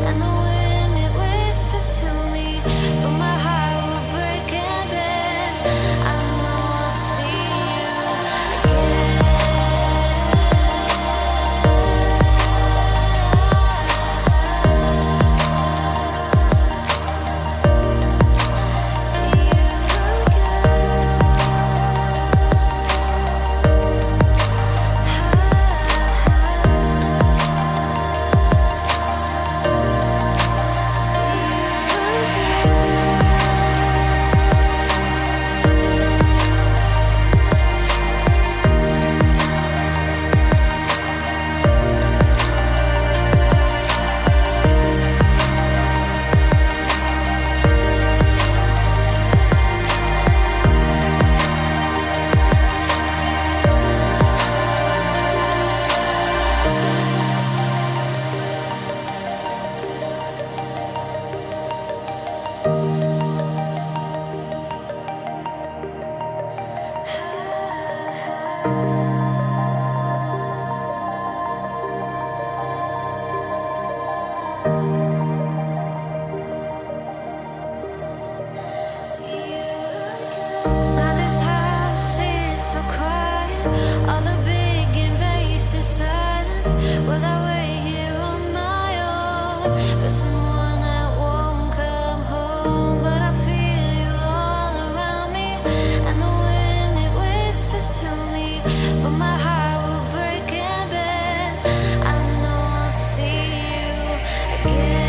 and the wind it whispers to me, though my heart will break and bend. I know I'll see you now. This house is so quiet, all the big invasive silence. Will I wait here on my own for someone that won't come home? But I feel you all around me, and the wind it whispers to me, but my heart will break and bend. I know I'll see you again.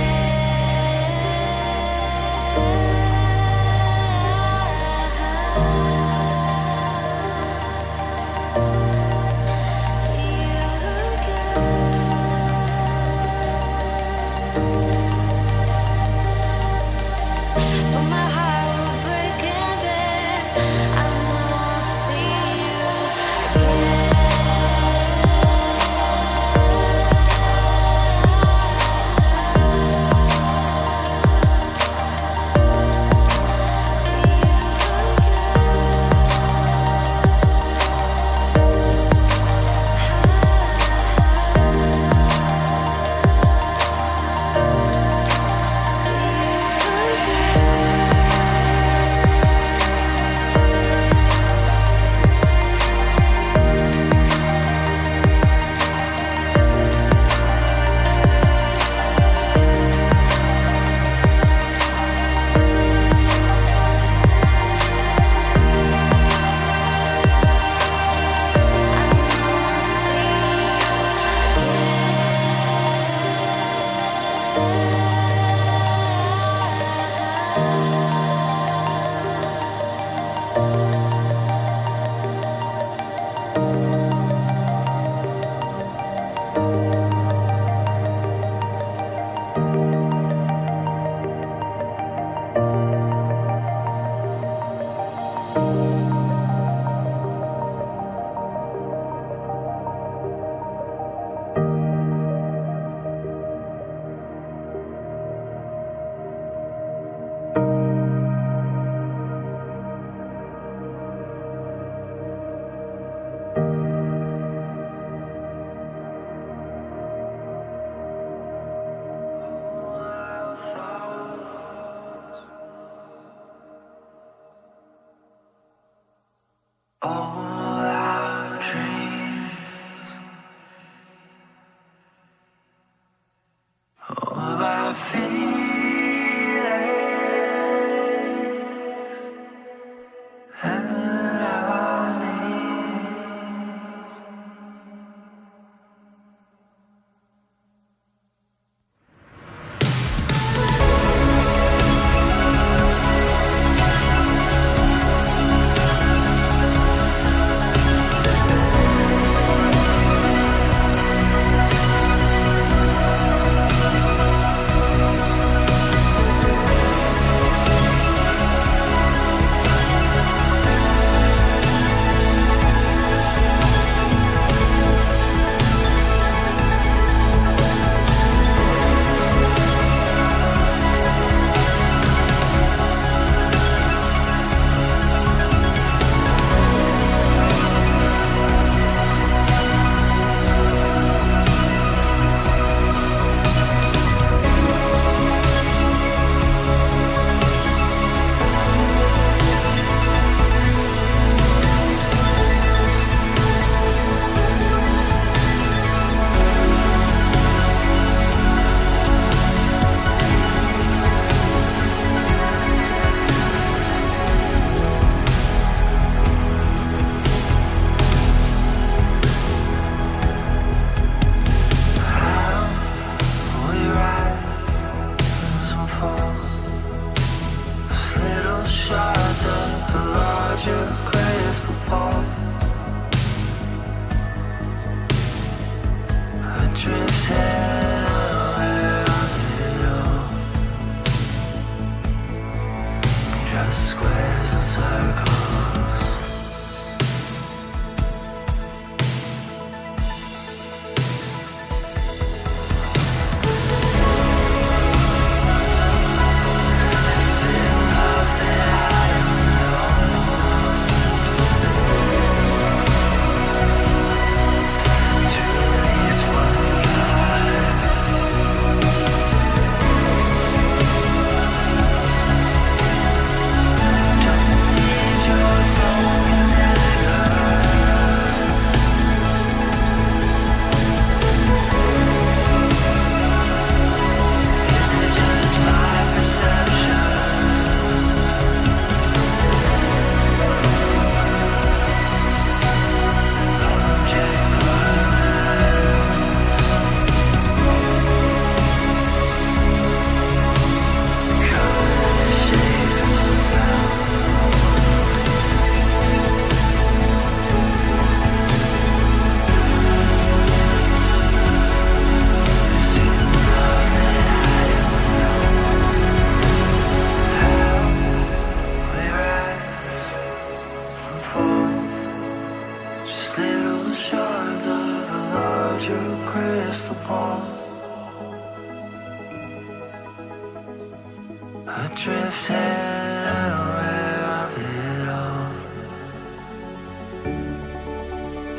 Adrift aware of it all,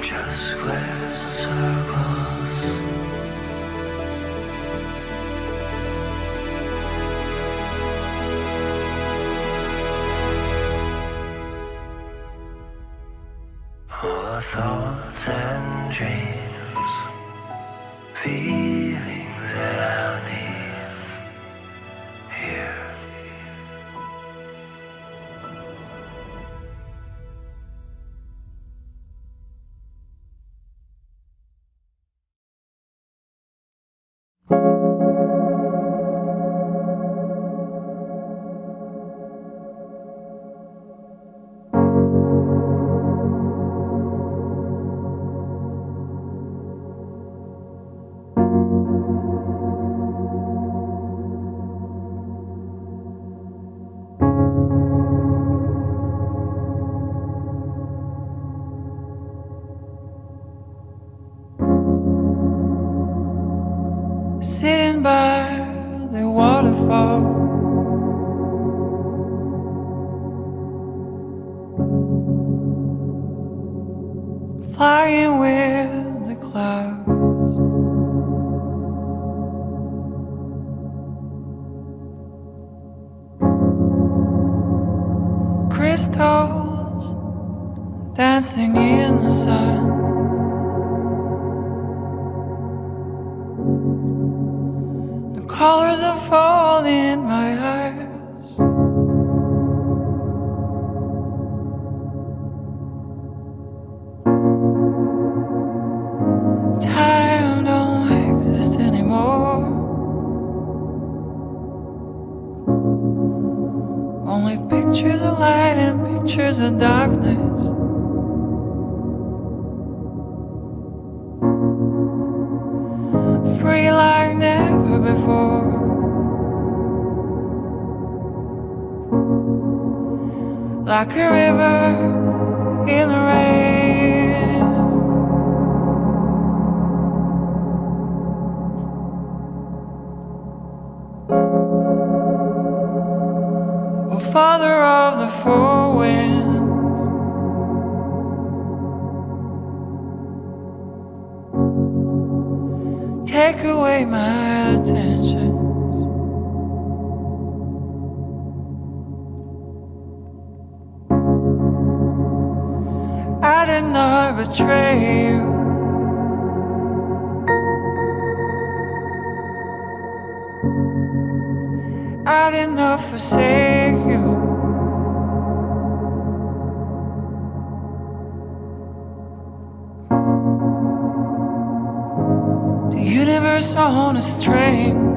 just squares and circles. All the thoughts and dreams, feelings that I need here. Sitting by the waterfall, flying with the clouds, crystals dancing in the sun. Colors are falling in my eyes. Time don't exist anymore. Only pictures of light and pictures of darkness. Free like never before. Like a river in the rain. Oh, Father of the four winds, take away my attentions. I did not betray you. I did not forsake you. The universe on a string,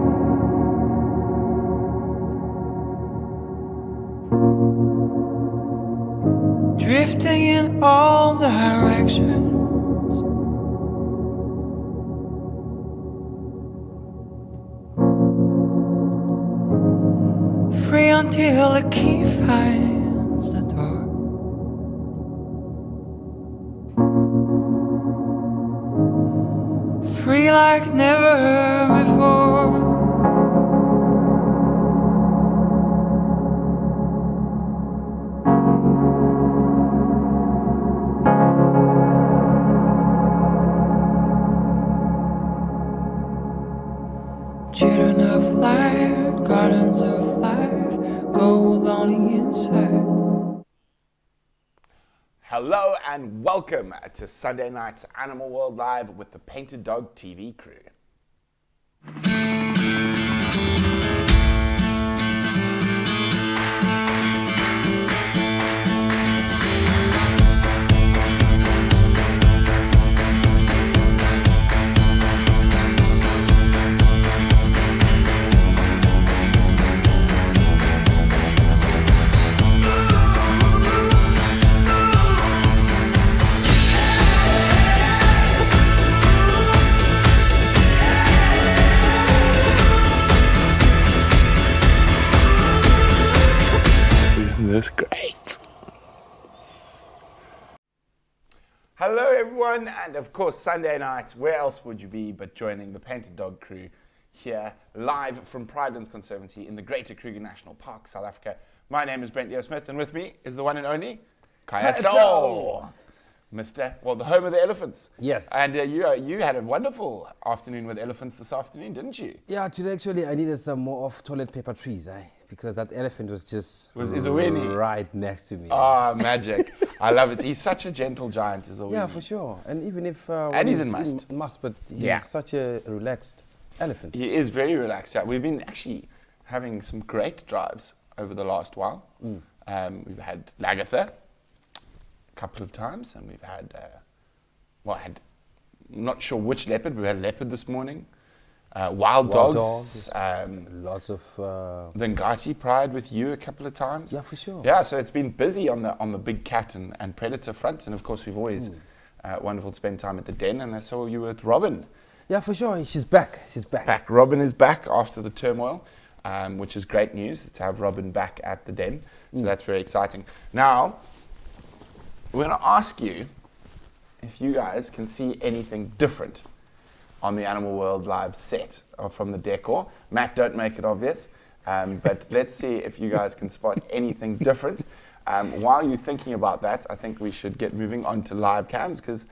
drifting in all directions. Free until the key finds the door. Free like never before. Children of light, gardens of life, gold on the inside. Hello and welcome to Sunday night's Animal World Live with the Painted Dog TV crew. This great. Hello everyone, and of course Sunday night, where else would you be but joining the Painted Dog crew here live from Pridelands Conservancy in the Greater Kruger National Park, South Africa. My name is Brent Smith, and with me is the one and only Kaya the home of the elephants. Yes. And you had a wonderful afternoon with elephants this afternoon, didn't you? Yeah, today actually I needed some more of toilet paper trees, because that elephant was just right next to me. Ah, magic. I love it. He's such a gentle giant, is Yeah, for sure. And even if... and he's in must. But he's such a relaxed elephant. He is very relaxed. Yeah, we've been actually having some great drives over the last while. We've had Lagatha a couple of times, and we've had, I'm not sure which leopard, we had a leopard this morning. Wild dogs. Lots of... The Ngati Pride with you a couple of times. Yeah, for sure. Yeah, so it's been busy on the big cat and predator front, and of course we've always wonderful to spend time at the den, and I saw you with Robin. Yeah, for sure. She's back. Robin is back after the turmoil, which is great news to have Robin back at the den. So that's very exciting. Now, we're going to ask you if you guys can see anything different on the Animal World Live set or from the decor. Matt, don't make it obvious, but let's see if you guys can spot anything different. While you're thinking about that, I think we should get moving on to live cams, because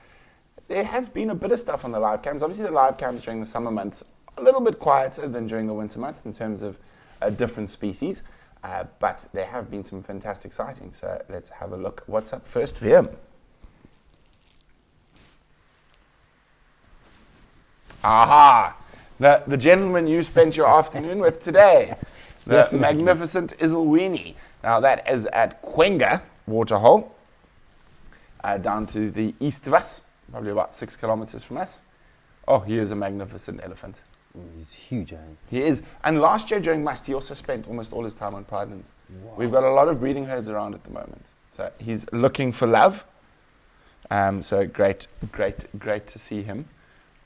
there has been a bit of stuff on the live cams. Obviously, the live cams during the summer months a little bit quieter than during the winter months in terms of different species, but there have been some fantastic sightings. So let's have a look. What's up first, Liam? Aha! The gentleman you spent your afternoon with today, the magnificent Isilweni. Now that is at Kwenga Waterhole, down to the east of us, probably about 6 kilometers from us. Oh, he is a magnificent elephant. He's huge, He is. And last year during Must, he also spent almost all his time on Pridelands. Wow. We've got a lot of breeding herds around at the moment. So he's looking for love. So great to see him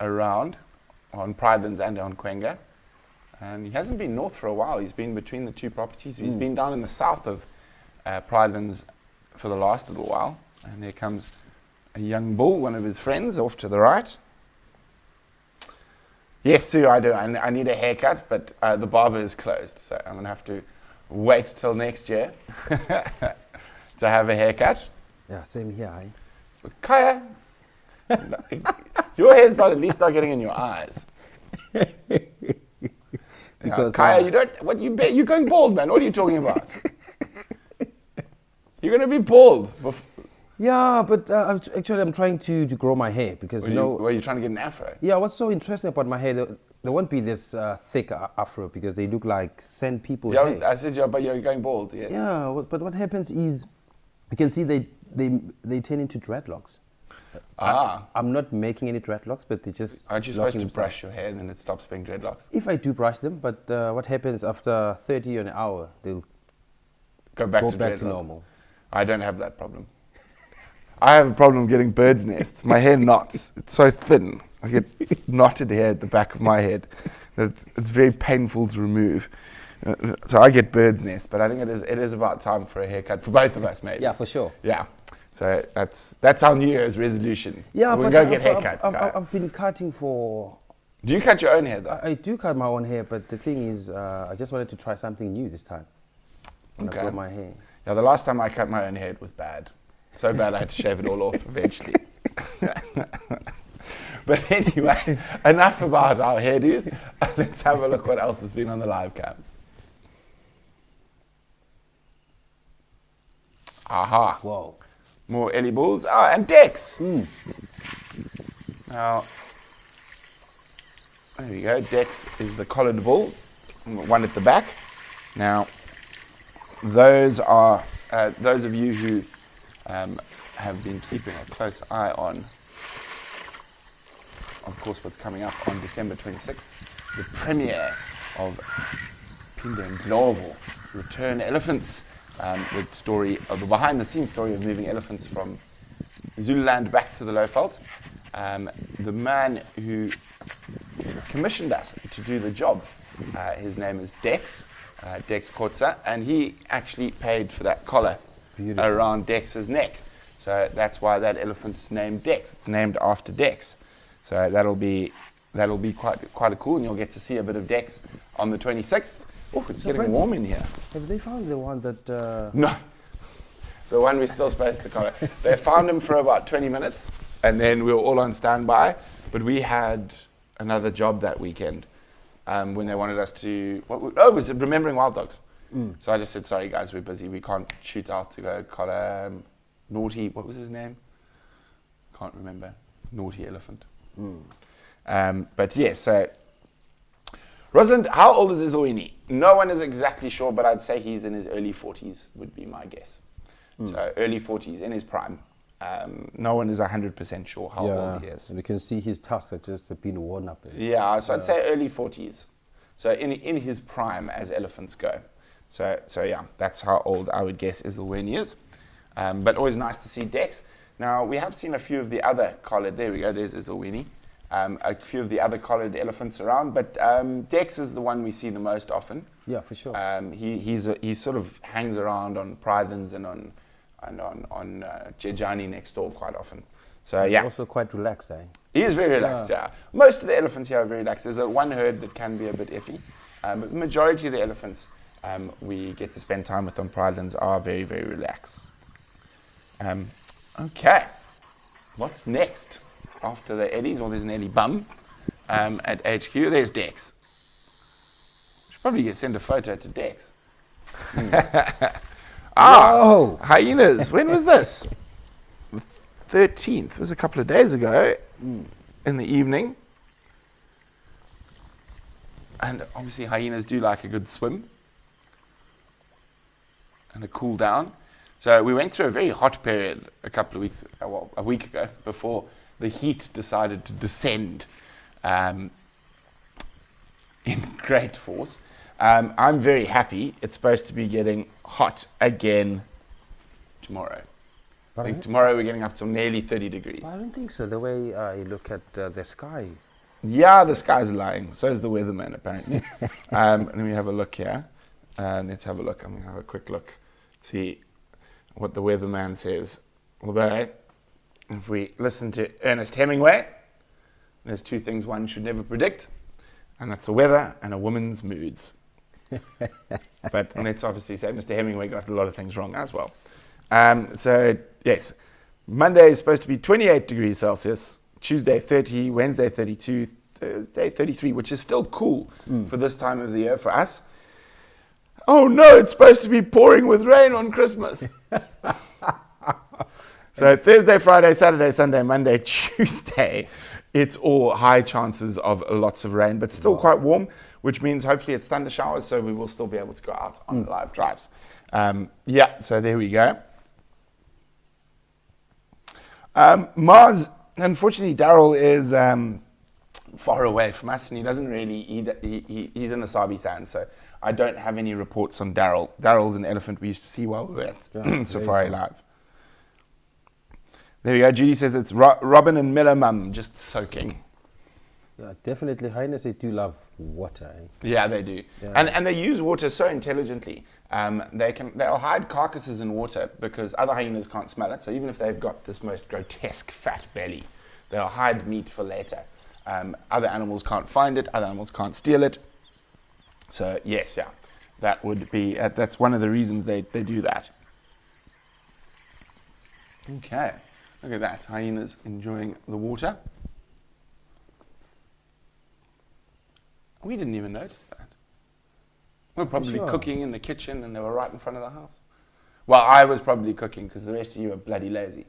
around on Pridelands and on Kwenga. And he hasn't been north for a while. He's been between the two properties. He's been down in the south of Pridelands for the last little while. And there comes a young bull, one of his friends, off to the right. Yes, Sue, I do. I need a haircut, but the barber is closed, so I'm going to have to wait till next year to have a haircut. Yeah, same here, Kaya, your hair's not at least not getting in your eyes. Because Kaya, you're going bald, man. What are you talking about? You're going to be bald. Yeah, but I'm trying to grow my hair because Were you trying to get an afro? Yeah, what's so interesting about my hair? There won't be this thick afro because they look like sand people. Yeah, hair. I said but you're going bald. Yes. Yeah, but what happens is, you can see they turn into dreadlocks. I'm not making any dreadlocks, but they just. Aren't you supposed to brush your hair and then it stops being dreadlocks? If I do brush them, but what happens after 30 or an hour, they'll go back to normal. I don't have that problem. I have a problem getting bird's nests. My hair knots. It's so thin. I get knotted hair at the back of my head that it's very painful to remove. So I get bird's nest, but I think it is about time for a haircut for both of us, maybe. Yeah, for sure. Yeah. So that's our New Year's resolution. Yeah, we're going to get haircuts. I've been cutting for... Do you cut your own hair, though? I do cut my own hair, but the thing is, I just wanted to try something new this time. When I cut my hair. Yeah, the last time I cut my own hair, it was bad. So bad I had to shave it all off eventually. But anyway, enough about our hairdos. Let's have a look what else has been on the live cams. Aha. Whoa. More Ellie bulls. Oh, and Dex. Now, there we go. Dex is the collared bull, one at the back. Now, those are those of you who have been keeping a close eye on, of course, what's coming up on December 26th, the premiere of Phinda Ndlovu, Return Elephants, the behind-the-scenes story of moving elephants from Zululand back to the Lowveld. The man who commissioned us to do the job, his name is Dex Kotza, and he actually paid for that collar around Dex's neck. So that's why that elephant is named Dex. It's named after Dex. So that'll be that'll be quite cool, and you'll get to see a bit of Dex on the 26th. Oh, it's So getting Brenton, warm in here. Have they found the one that... No, the one we're still supposed to collar. They found him for about 20 minutes, and then we were all on standby. But we had another job that weekend when they wanted us to. It was Remembering Wild Dogs. So I just said, sorry guys, we're busy. We can't shoot out to go collar Naughty. What was his name? Can't remember. Naughty Elephant. But yeah, so Rosalind, how old is Izawini? No one is exactly sure, but I'd say he's in his early 40s, would be my guess. So early 40s, in his prime. No one is 100% sure how old he is. And you can see his tusks are just been worn up. Yeah, so I'd say early 40s. So in his prime as elephants go. So yeah, that's how old I would guess Izawini is. But always nice to see Dex. Now, we have seen a few of the other collared, there we go, there's Izawini. A few of the other collared elephants around, but Dex is the one we see the most often. Yeah, for sure. He sort of hangs around on Pridelands and on Jejani next door quite often. So yeah. Also quite relaxed, eh? He is very relaxed, yeah. Most of the elephants here are very relaxed. There's one herd that can be a bit iffy, but the majority of the elephants we get to spend time with on Pridelands are very, very relaxed. Okay, what's next? After the Eddies, well, there's an Eddie bum at HQ. There's Dex. Should probably send a photo to Dex. Whoa. Hyenas. When was this? The 13th. It was a couple of days ago in the evening. And obviously hyenas do like a good swim and a cool down. So we went through a very hot period a week ago, before the heat decided to descend in great force. I'm very happy. It's supposed to be getting hot again tomorrow. I think tomorrow we're getting up to nearly 30 degrees. I don't think so. The way I look at the sky. Yeah, the sky's lying. So is the weatherman, apparently. Let me have a look here. Let's have a look. I'm going to have a quick look. See what the weatherman says. Although, if we listen to Ernest Hemingway, there's two things one should never predict, and that's the weather and a woman's moods. But let's obviously say Mr. Hemingway got a lot of things wrong as well. So, yes, Monday is supposed to be 28 degrees Celsius, Tuesday 30, Wednesday 32, Thursday 33, which is still cool for this time of the year for us. Oh no, it's supposed to be pouring with rain on Christmas. So Thursday, Friday, Saturday, Sunday, Monday, Tuesday, it's all high chances of lots of rain, but still quite warm, which means hopefully it's thunder showers, so we will still be able to go out on live drives. Yeah, so there we go. Mars, unfortunately, Daryl is far away from us, and he doesn't really, he's in the Sabi Sands, so I don't have any reports on Daryl. Daryl's an elephant we used to see while we were at Safari Live. There we go. Judy says it's Robin and Miller Mum just soaking. Yeah, definitely. Hyenas, they do love water. Eh? Yeah, they do. Yeah. And they use water so intelligently. They'll hide carcasses in water because other hyenas can't smell it. So even if they've got this most grotesque fat belly, they'll hide meat for later. Other animals can't find it. Other animals can't steal it. So yes, yeah, that would be that's one of the reasons they do that. Okay, look at that. Hyenas enjoying the water. We didn't even notice that. We're probably cooking in the kitchen and they were right in front of the house. Well, I was probably cooking because the rest of you are bloody lazy.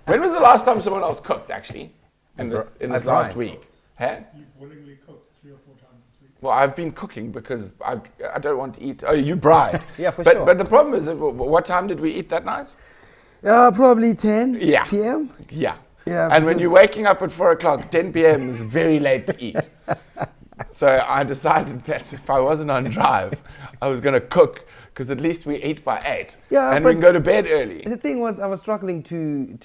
When was the last time someone else cooked, actually? In this last week? Huh? You've willingly cooked 3 or 4 times this week. Well, I've been cooking because I don't want to eat. Oh, you bride. Yeah, for sure. But the problem is, what time did we eat that night? Probably 10 p.m. Yeah. Yeah. And when you're waking up at 4 o'clock, 10 p.m. is very late to eat. So I decided that if I wasn't on drive, I was going to cook because at least we eat by 8. Yeah, and we can go to bed early. The thing was, I was struggling to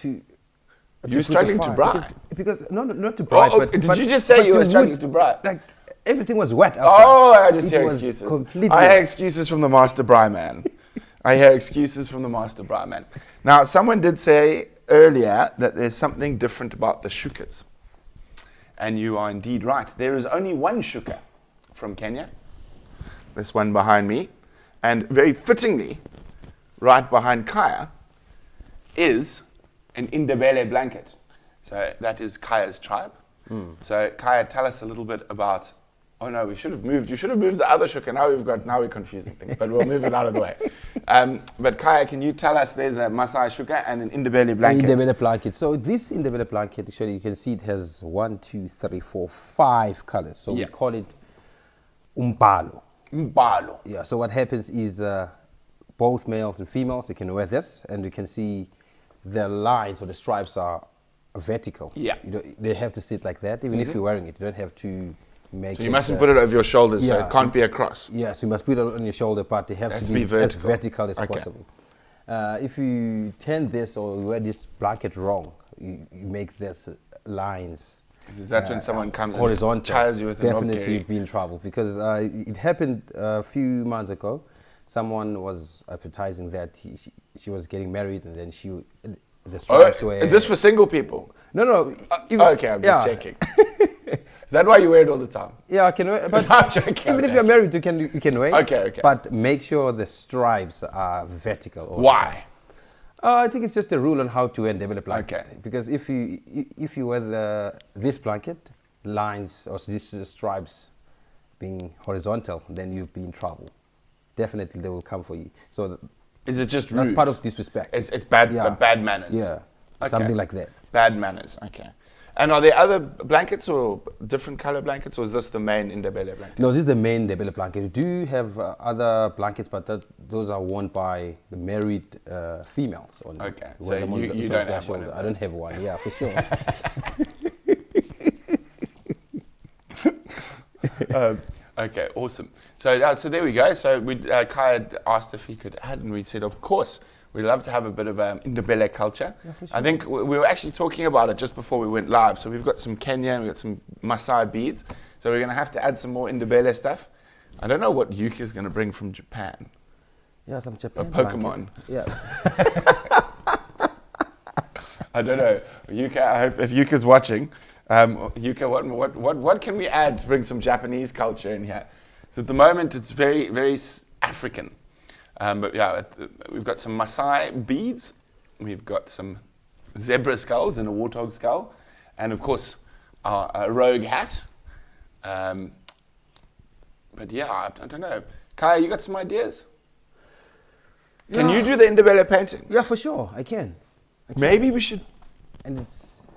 you were struggling to bride? Because not to bride, but... Did you just say you were struggling to bride? Like, everything was wet outside. Oh, I just hear excuses. I hear excuses from the master bride man. I hear excuses from the master bride man. Now, someone did say earlier that there's something different about the shukas. And you are indeed right. There is only one shuka from Kenya, this one behind me, and very fittingly, right behind Kaya, is an Indebele blanket. So that is Kaya's tribe. So Kaya, tell us a little bit about. Oh no, we should have moved. You should have moved the other shuka. Now we're confusing things, but we'll move it out of the way. But Kaya, can you tell us there's a Masai shuka and an Indebele blanket? Indebele blanket. So this Indebele blanket, actually, you can see it has 1, 2, 3, 4, 5 colors. So we call it umbalo. Umbalo. Yeah. So what happens is both males and females, they can wear this, and you can see the lines or the stripes are vertical. Yeah. They have to sit like that. Even if you're wearing it, you don't have to make. So you mustn't put it over your shoulders, so yeah, it can't be across. Yes, you must put it on your shoulder, but they have to be as vertical as possible. If you turn this or wear this blanket wrong, you make this lines. Because that's when someone comes horizontal, and chides you with a definitely be in trouble. Because it happened a few months ago. Someone was advertising that she was getting married, and then the stripes were. Is this for single people? No. Okay, I'm just checking. Is that why you wear it all the time? Yeah, I can wear. But I'm joking. Even if you're married, you can wear. Okay. But make sure the stripes are vertical. Why? I think it's just a rule on how to wear Ndebele blanket. Okay. Because if you wear this blanket, lines or these stripes being horizontal, then you'll be in trouble. Definitely, they will come for you. So is it just rude? That's part of disrespect. It's bad, bad manners. Yeah, okay. Something like that. Bad manners. Okay. And are there other blankets or different color blankets, or is this the main Ndebele blanket? No, this is the main Ndebele blanket. We do have other blankets, but those are worn by the married females. Okay, so you don't have one. I don't have one. Yeah, for sure. Okay, awesome. So there we go. So Kai had asked if he could add, and we said, of course. We'd love to have a bit of Ndebele culture. Yeah, for sure. I think we were actually talking about it just before we went live. So we've got some Kenyan, we've got some Maasai beads. So we're going to have to add some more Ndebele stuff. I don't know what Yuki is going to bring from Japan. Yeah, some Japan. A Pokemon. Blanket. Yeah. I don't know. Yuki, I hope if Yuki's watching, Yuki, what can we add to bring some Japanese culture in here? So at the moment, it's very, very African. But yeah, we've got some Maasai beads, we've got some zebra skulls and a warthog skull, and of course a rogue hat. But yeah, I don't know. Kaya, you got some ideas? Yeah. Can you do the Ndebele painting? Yeah, for sure, I can. Maybe we should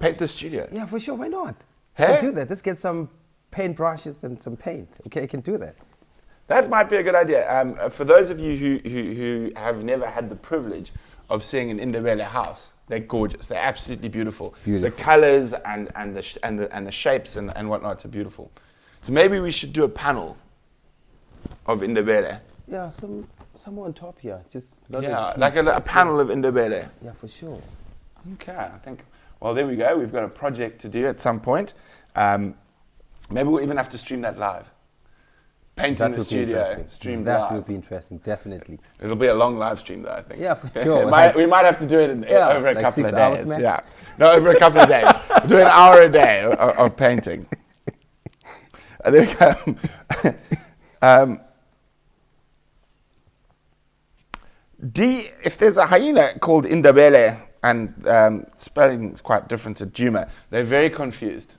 paint the studio. Yeah, for sure, why not? Hey? I can do that. Let's get some paint brushes and some paint. Okay, I can do that. That might be a good idea. For those of you who have never had the privilege of seeing an Ndebele house, they're gorgeous. They're absolutely beautiful. The colors and the shapes and whatnot are beautiful. So maybe we should do a panel of Ndebele. Yeah, some on top here. Like a panel of Ndebele. Yeah, for sure. Okay, I think. Well, there we go. We've got a project to do at some point. Maybe we'll even have to stream that live. Paint in the studio, stream live. That will be interesting, definitely. It'll be a long live stream though, I think. Yeah, for sure. We might have to do it over a couple of days. Max. Yeah, no, over a couple of days. We'll do an hour a day of painting. And there we go. If there's a hyena called Ndebele, and spelling is quite different to Juma, they're very confused.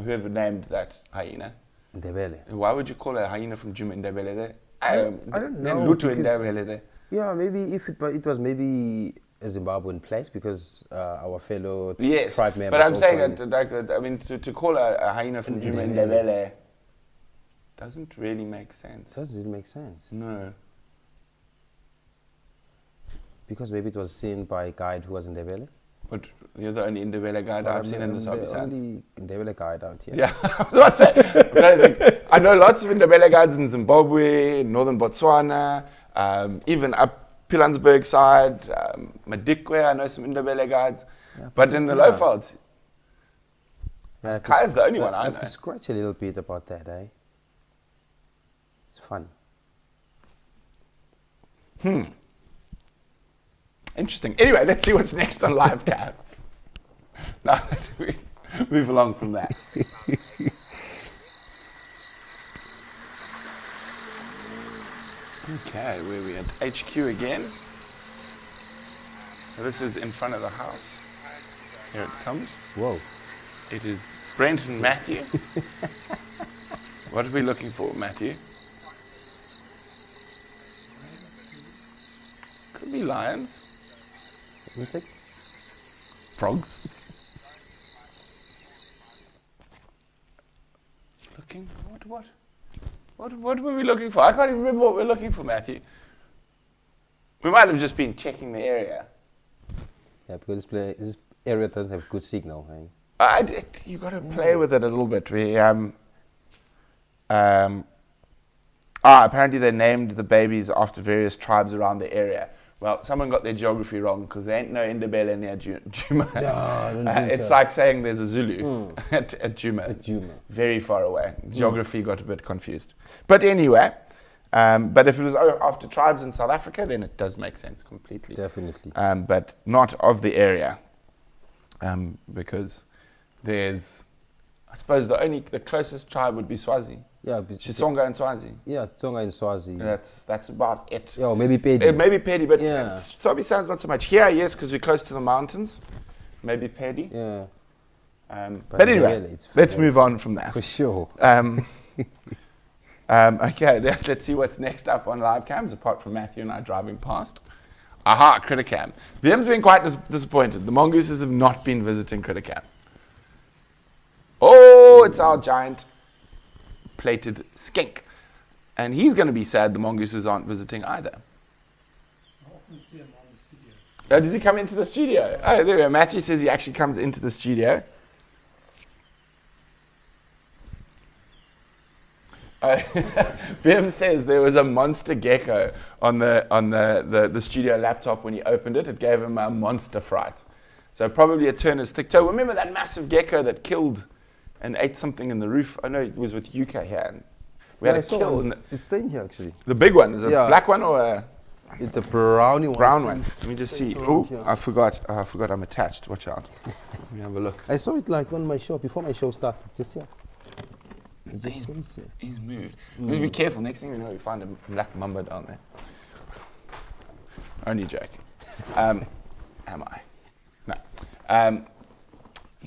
Whoever named that hyena. Ndebele. Why would you call a hyena from Juma Ndebele there? I don't know. Lutu Ndebele there. Yeah, maybe if it was maybe a Zimbabwean place because our fellow tribe members. But I'm saying to call a hyena from Juma Ndebele doesn't really make sense. Doesn't really make sense. No. Because maybe it was seen by a guide who was in Ndebele. But you're the only Ndebele guide I've seen in the South. The only Ndebele guide out here. Yeah, I was about to say. I know lots of Ndebele guides in Zimbabwe, northern Botswana, even up Pilansberg side, Madikwe, I know some Ndebele guides. Yeah, but in the Lowvelds, Kaya's the only one I know. I have to scratch a little bit about that, eh? It's funny. Interesting. Anyway, let's see what's next on live cams. Now that move along from that. Okay, where are we at? HQ again. So this is in front of the house. Here it comes. Whoa. It is Brent and Matthew. What are we looking for, Matthew? Could be lions. Insects? Frogs. Looking? What were we looking for? I can't even remember what we're looking for, Matthew. We might have just been checking the area. Yeah, because this area doesn't have good signal. Eh? You got to play with it a little bit. We apparently they named the babies after various tribes around the area. Well, someone got their geography wrong because there ain't no Indabele near Djuma. No, I don't think It's so. like saying there's a Zulu at Djuma. At Djuma. Very far away. Geography got a bit confused. But anyway, but if it was after tribes in South Africa, then it does make sense completely. Definitely. But not of the area, because there's, I suppose the closest tribe would be Swazi. Yeah, Chisonga and Swazi. yeah, Tonga and Swazi. That's about it. Yeah, or maybe Pedi. Maybe Pedi, but Yeah. Swazi sounds not so much. Here, yes, because we're close to the mountains. Maybe Pedi. Yeah, But anyway, really, it's let's move on from that. for sure. Okay, let's see what's next up on live cams, apart from Matthew and I driving past. Aha, Criticam. VM's been quite disappointed. The mongooses have not been visiting Criticam. Oh, it's our giant plated skink. And he's going to be sad the mongooses aren't visiting either. I often see him on the studio. Oh, does he come into the studio? Oh, there we go. Matthew says he actually comes into the studio. Vim says there was a monster gecko on the studio laptop when he opened it. It gave him a monster fright. So probably a Turner's thick toe. Remember that massive gecko that killed and ate something in the roof? I know it was with UK here. And we had a kill. It's staying here actually. The big one is a Yeah. black one or a It's a brownie one. brown one? Let me just see. It's Oh, around here. I forgot I'm attached. Watch out. Let me have a look. I saw it like on my show before my show started. Just here. I just saw it. He's moved. Just be careful. Next thing we know, we find a black mamba down there. Only joking. Am I? No.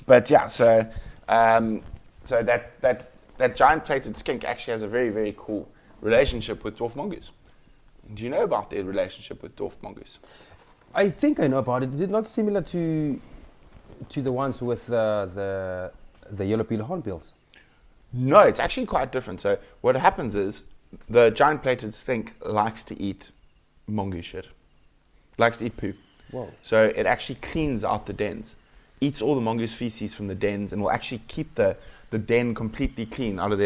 But yeah, so that giant plated skink actually has a very, very cool relationship with dwarf mongoose. Do you know about their relationship with dwarf mongoose? I think I know about it. Is it not similar to the ones with the yellow-billed hornbills? No, it's actually quite different. So what happens is the giant plated skink likes to eat mongoose shit. Likes to eat poo. Whoa. So it actually cleans out the dens, eats all the mongoose feces from the dens, and will actually keep the den completely clean out of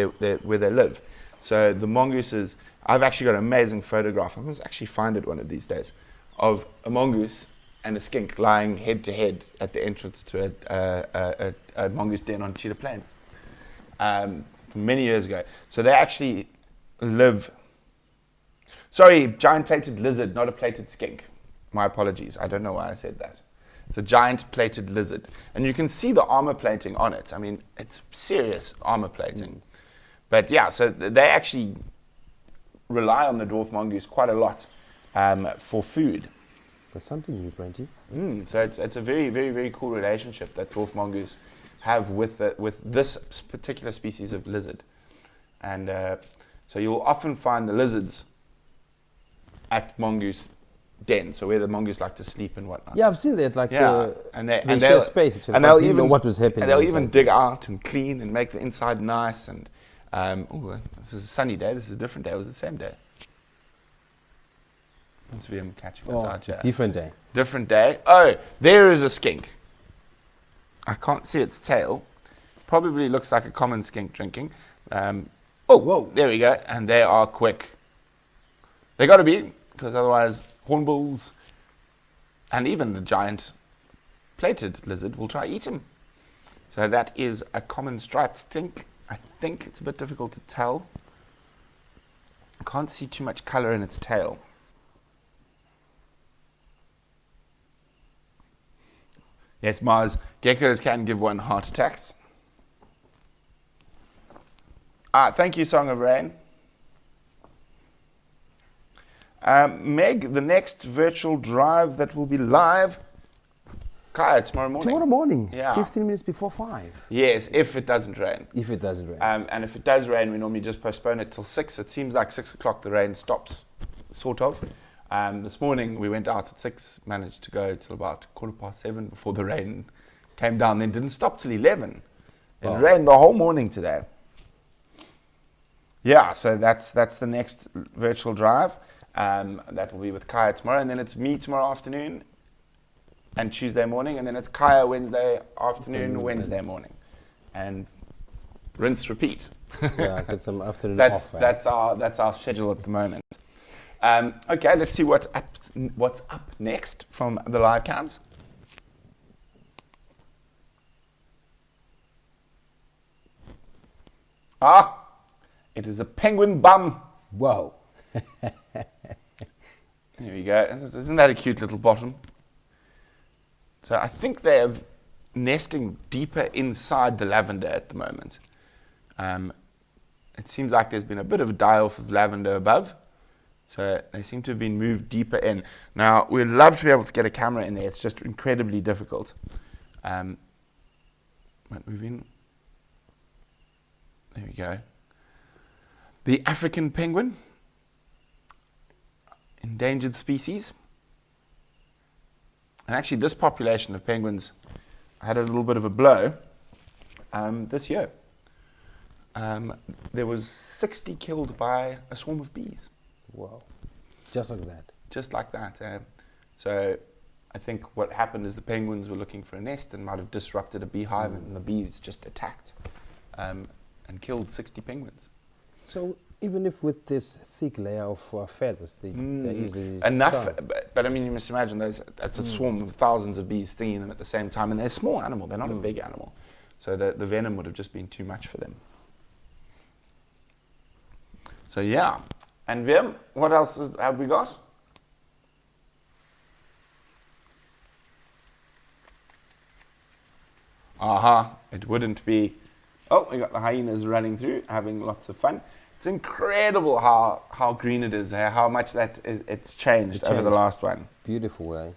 where they live. So the mongooses, I've actually got an amazing photograph. I must actually find it one of these days, of a mongoose and a skink lying head to head at the entrance to a mongoose den on Cheetah Plains. Many years ago. So they actually live. Sorry, giant plated lizard, not a plated skink. My apologies. I don't know why I said that. It's a giant plated lizard. And you can see the armor plating on it. I mean, it's serious armor plating. But yeah, so they actually rely on the dwarf mongoose quite a lot for food. There's something new, Brenty. So it's a very, very, very cool relationship that dwarf mongoose have with this particular species of lizard. And so you'll often find the lizards at mongoose dens, so where the mongoose like to sleep and whatnot. Yeah, I've seen that. Like and share space. Actually, and but they'll didn't know even what was happening. And they'll inside. even dig out and clean and make the inside nice. And this is a sunny day. This is a different day. It was the same day. Let's see him catching us out here. Different day. Different day. Oh, there is a skink. I can't see its tail. Probably looks like a common skink drinking. Whoa. There we go. And they are quick. They got to be, because otherwise hornbills and even the giant plated lizard will try eat him. So that is a common striped skink. I think it's a bit difficult to tell. I can't see too much color in its tail. Yes, Mars. Geckos can give one heart attacks. Thank you, Song of Rain. Meg, the next virtual drive that will be live, Kaya, tomorrow morning. Tomorrow morning, Yeah. 15 minutes before 5. Yes, if it doesn't rain. If it doesn't rain. And if it does rain, we normally just postpone it till 6. It seems like 6 o'clock the rain stops, sort of. This morning we went out at 6, managed to go till about 7:15 before the rain came down, then didn't stop till 11. It Wow. rained the whole morning today. Yeah, so that's the next virtual drive. That will be with Kaya tomorrow, and then it's me tomorrow afternoon and Tuesday morning, and then it's Kaya Wednesday afternoon, Wednesday morning. And rinse, repeat. Yeah, get some afternoon off. That's our schedule at the moment. Okay, let's see what's up next from the live cams. It is a penguin bum. Whoa. There we go. Isn't that a cute little bottom? So I think they're nesting deeper inside the lavender at the moment. It seems like there's been a bit of a die-off of lavender above. So they seem to have been moved deeper in. Now, we'd love to be able to get a camera in there. It's just incredibly difficult. But move in. There we go. The African penguin. Endangered species. And actually this population of penguins had a little bit of a blow this year. There was 60 killed by a swarm of bees. Wow. Just like that. Just like that. So I think what happened is the penguins were looking for a nest and might have disrupted a beehive, and the bees just attacked and killed 60 penguins. So even if with this thick layer of feathers, they're easily enough, stung. but I mean, you must imagine that's a swarm of thousands of bees stinging them at the same time, and they're a small animal, they're not a big animal, so the venom would have just been too much for them. So yeah, and Wim, what else have we got? It wouldn't be. Oh, we got the hyenas running through, having lots of fun. It's incredible how green it is, how much that it's changed over the last one. Beautiful way.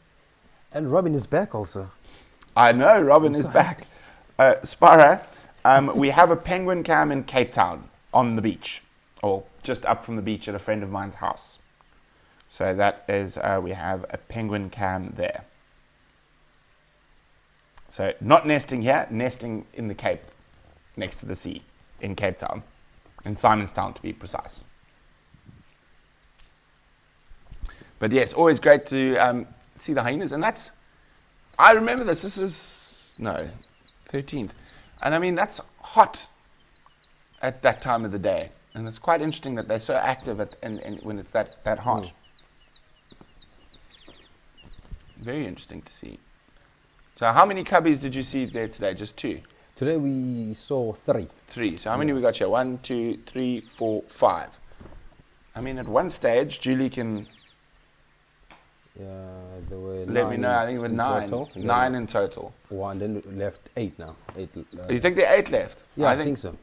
And Robin is back also. I know, Robin is back. Sparrow, we have a penguin cam in Cape Town on the beach, or just up from the beach at a friend of mine's house. So that is, we have a penguin cam there. So not nesting here, nesting in the Cape, next to the sea, in Cape Town. In Simonstown, to be precise. But yes, always great to see the hyenas. And that's, I remember this is, 13th. And I mean, that's hot at that time of the day. And it's quite interesting that they're so active when it's that hot. Very interesting to see. So how many cubbies did you see there today? Just 2? Today we saw 3. 3. So how many we got here? 1, 2, 3, 4, 5. I mean, at one stage, Julie can There were let me know. I think it was in 9. total. 9 in total. One, then left 8 now. 8. You think there are 8 left? Yeah, I think so.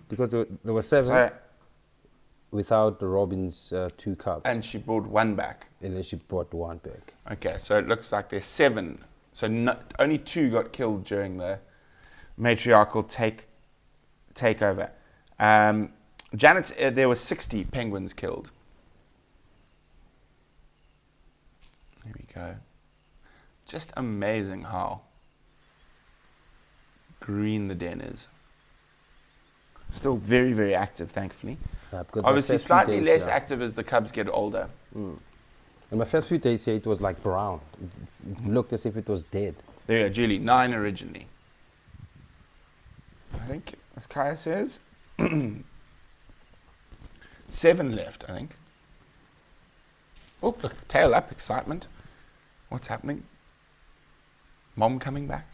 Because there were 7 So, without the Robin's 2 cubs. and she brought 1 back. And then she brought 1 back. Okay, so it looks like there's 7. So only 2 got killed during the matriarchal takeover. Janet's, there were 60 penguins killed. There we go. Just amazing how green the den is. Still very, very active, thankfully. Because Obviously, my first few slightly days, less active as the cubs get older. In my first few days here, it was like brown. It looked as if it was dead. There you go, Julie. 9 originally. I think, as Kaya says, 7 left, I think. Oh, look, tail up, excitement. What's happening? Mom coming back?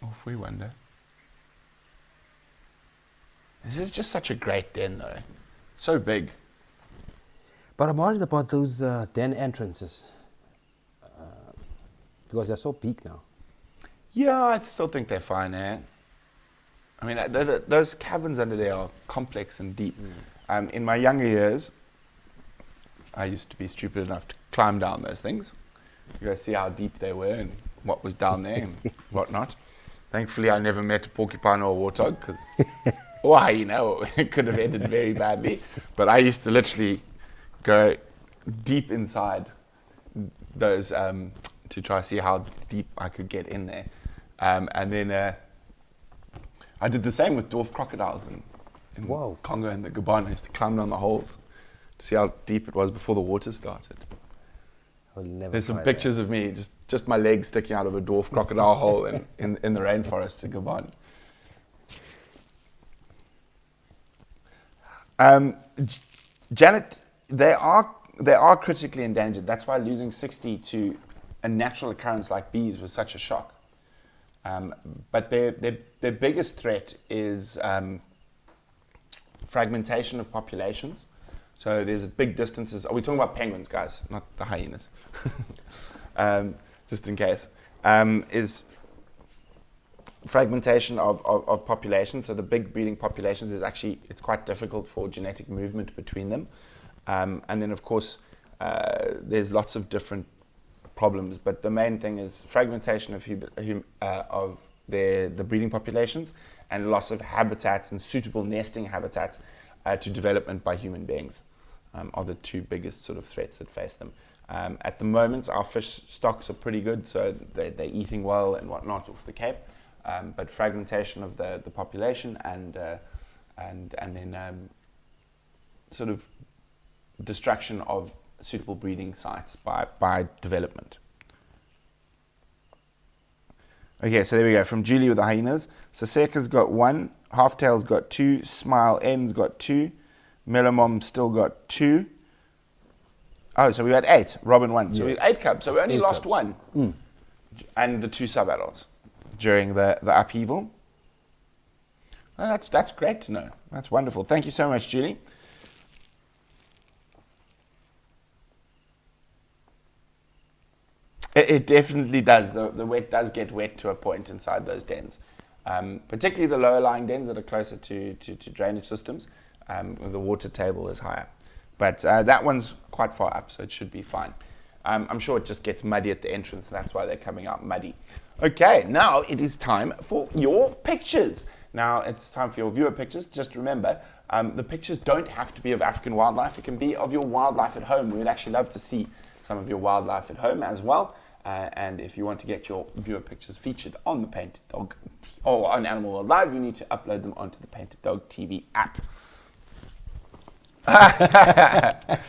Off we wonder. This is just such a great den, though. So big. But I'm worried about those den entrances because they're so big now. Yeah, I still think they're fine, eh? I mean, those caverns under there are complex and deep. In my younger years, I used to be stupid enough to climb down those things. You go see how deep they were and what was down there and whatnot. Thankfully, I never met a porcupine or a warthog, or a hyena. It could have ended very badly. But I used to literally go deep inside those to try to see how deep I could get in there. And then I did the same with dwarf crocodiles in Wow. Congo and the Gabon. I used to climb down the holes to see how deep it was before the water started. I'll never There's some try pictures of me, just my legs sticking out of a dwarf crocodile hole in the rainforest in Gabon. Janet, they are critically endangered. That's why losing 60 to a natural occurrence like bees was such a shock. But their biggest threat is fragmentation of populations. So there's big distances. Are we talking about penguins, guys? Not the hyenas. Just in case. Is fragmentation of populations. So the big breeding populations is actually, it's quite difficult for genetic movement between them. And then of course, there's lots of different problems, but the main thing is fragmentation of the breeding populations and loss of habitats and suitable nesting habitats to development by human beings are the two biggest sort of threats that face them. At the moment, our fish stocks are pretty good, so they're eating well and whatnot off the Cape. But fragmentation of the population and then sort of destruction of suitable breeding sites by development. Okay, so there we go. From Julie with the hyenas. Saseka's got 1, Halftail's got 2, Smile N's got 2, Melomom still got 2. Oh, so we had 8. Robin 1. So we had 8 cubs. So we only lost cubs. 1. And the 2 sub-adults during the upheaval. Well, that's great to know. That's wonderful. Thank you so much, Julie. It definitely does. The wet does get wet to a point inside those dens, particularly the lower lying dens that are closer to drainage systems. The water table is higher, but that one's quite far up, so it should be fine. I'm sure it just gets muddy at the entrance, and that's why they're coming out muddy. Okay, now it is time for your pictures. Now it's time for your viewer pictures. Just remember, the pictures don't have to be of African wildlife. It can be of your wildlife at home. We would actually love to see some of your wildlife at home as well. And if you want to get your viewer pictures featured on the Painted Dog or on Animal World Live, you need to upload them onto the Painted Dog TV app. The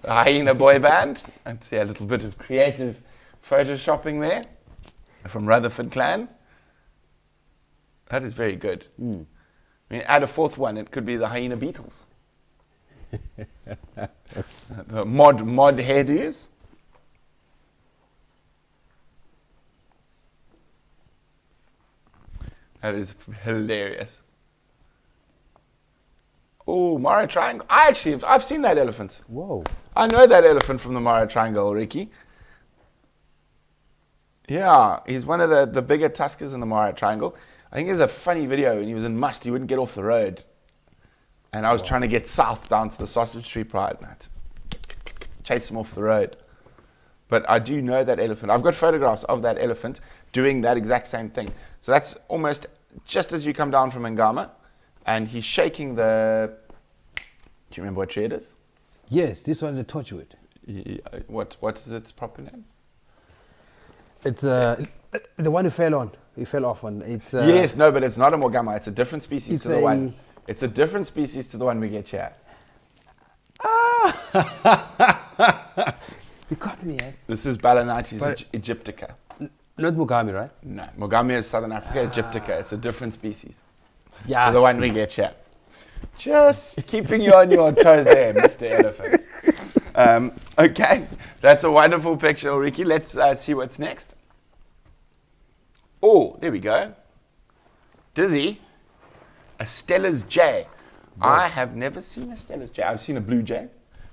Hyena boy band. I'd see a little bit of creative photoshopping there from Rutherford Clan. That is very good. I mean, add a fourth one, it could be the Hyena Beetles. The mod hairdos. That is hilarious. Oh, Mara Triangle. I've seen that elephant. Whoa. I know that elephant from the Mara Triangle, Ricky. Yeah, he's one of the bigger tuskers in the Mara Triangle. I think there's a funny video when he was in Must, he wouldn't get off the road. And I was trying to get south down to the Sausage Tree Pride and I had to chase him off the road. But I do know that elephant. I've got photographs of that elephant doing that exact same thing. So that's almost just as you come down from Ngama, and he's shaking the... Do you remember what tree it is? Yes, this one, the torchwood. What is its proper name? It's the one who fell on. He fell off on. It's yes, no, but it's not a Mogama. It's a different species it's to the one. It's a different species to the one we get here. You got me, eh? This is Balanites aegyptica. Not Mugami, right? No, Mogami is Southern Africa. Aegyptica. It's a different species. Yeah. To the one we get here. Just keeping you on your toes there, Mr. Elephant. Okay, that's a wonderful picture, Ricky. Let's see what's next. Oh, there we go. Dizzy, a Stella's jay. I have never seen a Stella's jay. I've seen a blue jay,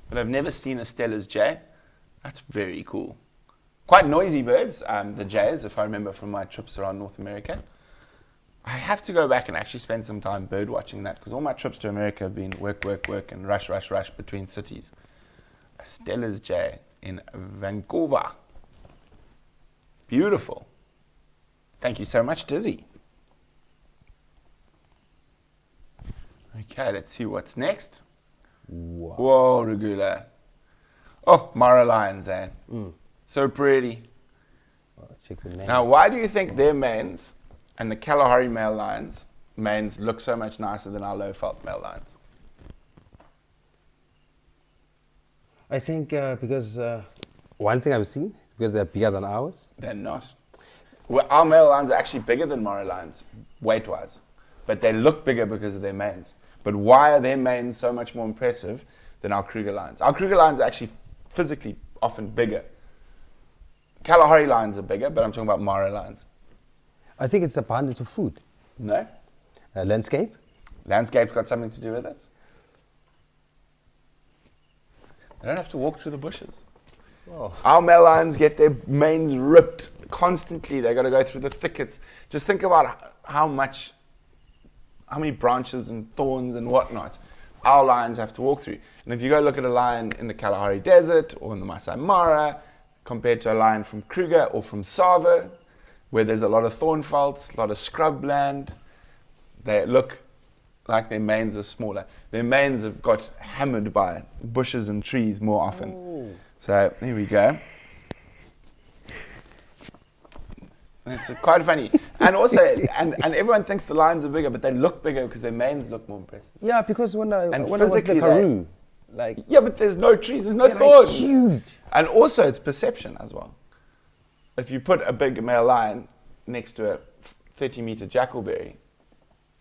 but I've never seen a Stella's jay. That's very cool. Quite noisy birds, the jays, if I remember from my trips around North America. I have to go back and actually spend some time bird watching that, because all my trips to America have been work, and rush between cities. A Stella's jay in Vancouver. Beautiful. Thank you so much, Dizzy. Okay, let's see what's next. Wow. Whoa, Regula. Oh, Mara lions, eh? So pretty. Oh, check the name. Now, why do you think their manes and the Kalahari male lions manes look so much nicer than our low-felt male lions? I think because one thing I've seen, because they're bigger than ours. They're not. Well, our male lions are actually bigger than Mara lions, weight-wise. But they look bigger because of their manes. But why are their manes so much more impressive than our Kruger lions? Our Kruger lions are actually physically often bigger. Kalahari lions are bigger, but I'm talking about Mara lions. I think it's abundance of food. No? Landscape. Landscape's got something to do with it. They don't have to walk through the bushes. Oh. Our male lions get their manes ripped constantly. They got to go through the thickets. Just think about how many branches and thorns and whatnot our lions have to walk through. And if you go look at a lion in the Kalahari Desert or in the Masai Mara, compared to a lion from Kruger or from Savo, where there's a lot of thornveldt, a lot of scrubland, they look like their manes are smaller. Their manes have got hammered by bushes and trees more often. Ooh. So here we go. It's quite funny. And also, and everyone thinks the lions are bigger, but they look bigger because their manes look more impressive. Yeah, because when I was the physically Karoo, like... Yeah, but there's no trees, there's no they're thorns. like huge. And also, it's perception as well. If you put a big male lion next to a 30-meter jackalberry,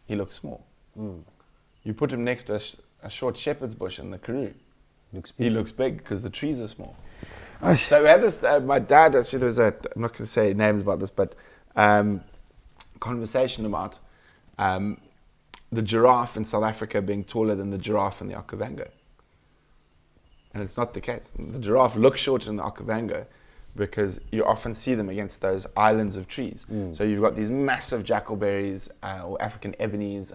he looks small. You put him next to a short shepherd's bush in the Karoo, he looks big because the trees are small. So we had this, my dad, actually, there was I'm not going to say names about this, but conversation about the giraffe in South Africa being taller than the giraffe in the Okavango. And it's not the case. The giraffe looks shorter in the Okavango because you often see them against those islands of trees. So you've got these massive jackalberries or African ebonies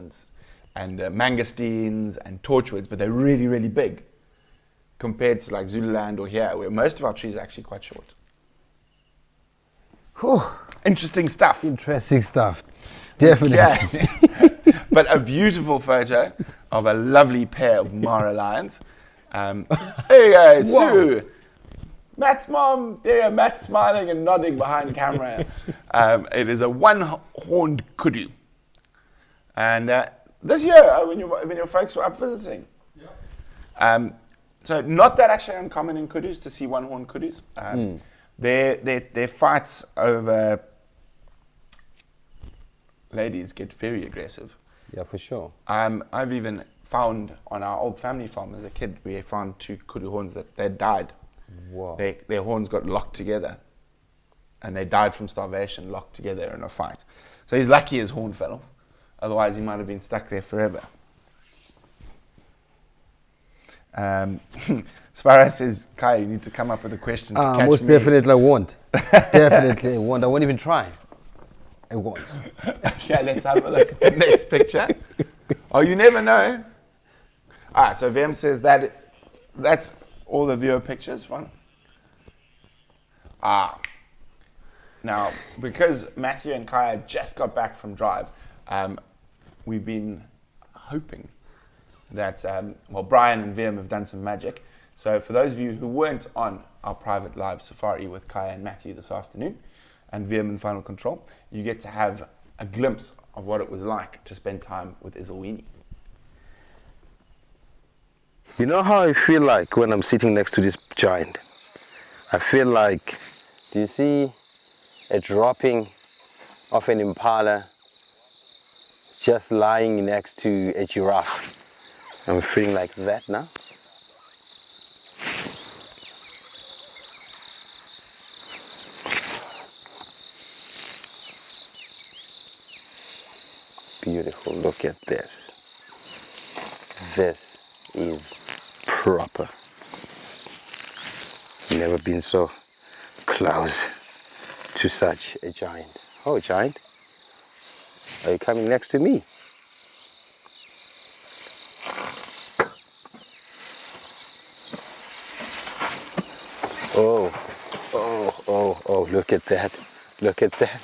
and mangosteens and torchwoods, but they're really, really big compared to like Zululand or here, where most of our trees are actually quite short. Whew. Interesting stuff. Interesting stuff. Definitely. Yeah. But a beautiful photo of a lovely pair of Mara lions. There you go, Sue. Matt's mom. There you go, Matt's smiling and nodding behind camera. It is a one-horned kudu. And this year, when your folks were up visiting. Yeah. So not that actually uncommon in kudus to see one-horned kudus. Their fights over ladies get very aggressive. Yeah, for sure. I've even found on our old family farm as a kid, we found 2 kudu horns that they died. Wow. Their horns got locked together, and they died from starvation, locked together in a fight. So he's lucky his horn fell off. Otherwise, he might have been stuck there forever. Sparrow says, Kai, you need to come up with a question to catch most me. definitely I won't. Definitely I won't. I won't even try. I won't. Okay, let's have a look at the next picture. Oh, you never know. All right, so VM says that's all the viewer pictures from. Now, because Matthew and Kaya just got back from drive, we've been hoping that, Brian and VM have done some magic. So for those of you who weren't on our private live safari with Kaya and Matthew this afternoon, and VM in Final Control, you get to have a glimpse of what it was like to spend time with Izilwini. You know how I feel like when I'm sitting next to this giant? I feel like, do you see a dropping of an impala just lying next to a giraffe? I'm feeling like that now. Beautiful, look at this. This is proper. never been so close to such a giant. Oh, giant, are you coming next to me? Oh, oh, oh, oh, look at that. Look at that.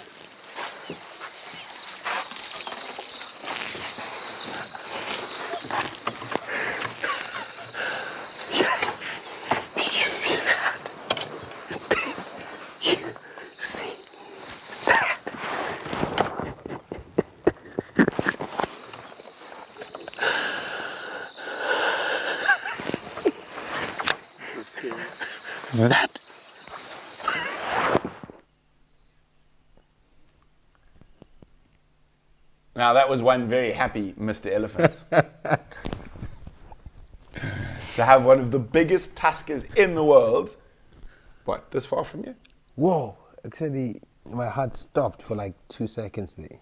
Did you see that? Did you see that? That. Now that was one very happy Mr. Elephant. To have one of the biggest tuskers in the world, what, this far from you? Whoa, actually, my heart stopped for like 2 seconds there.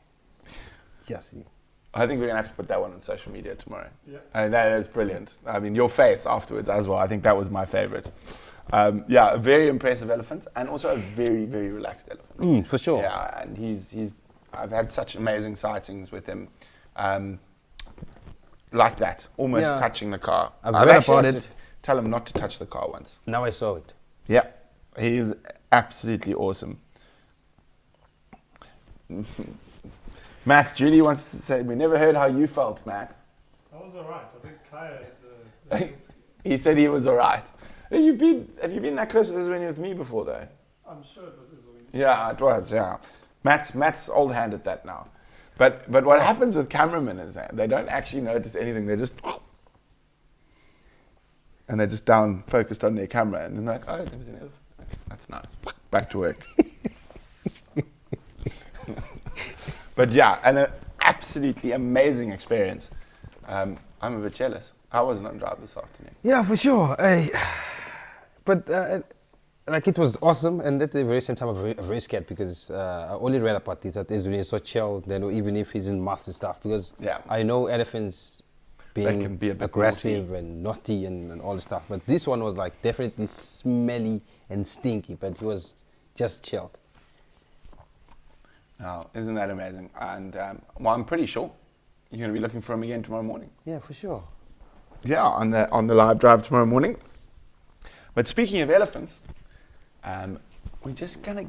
Yes. I think we're going to have to put that one on social media tomorrow. Yeah. I mean, that is brilliant. I mean, your face afterwards as well. I think that was my favorite. Yeah, a very impressive elephant and also a very, very relaxed elephant. For sure. Yeah, and I've had such amazing sightings with him. Like that, almost Yeah. touching the car. I've I've read actually about had it. to tell him not to touch the car once. Now I saw it. Yeah, he is absolutely awesome. Matt, Julie wants to say, we never heard how you felt, Matt. I was alright. I think Kaya had He said he was all right. Have you been that close to this when you were with me before, though? I'm sure it was Izzy. Yeah, it was, yeah. Matt's old hand at that now. But what happens with cameramen is that they don't actually notice anything. They're just... And they're just down, focused on their camera. And then they're like, oh, there's an elephant. Okay, that's nice. Back to work. But yeah, an absolutely amazing experience. I'm a bit jealous. I wasn't on drive this afternoon. Yeah, for sure. But like it was awesome, and at the very same time, I'm very scared because I only read about this that Israel is so chill. They know even if he's in maths and stuff. Because Yeah. I know elephants being can be a bit aggressive and naughty and all the stuff, but this one was like definitely smelly and stinky, but he was just chilled. Oh, isn't that amazing? And well, I'm pretty sure you're going to be looking for him again tomorrow morning. Yeah, for sure. Yeah, on the live drive tomorrow morning. But speaking of elephants, we're just gonna.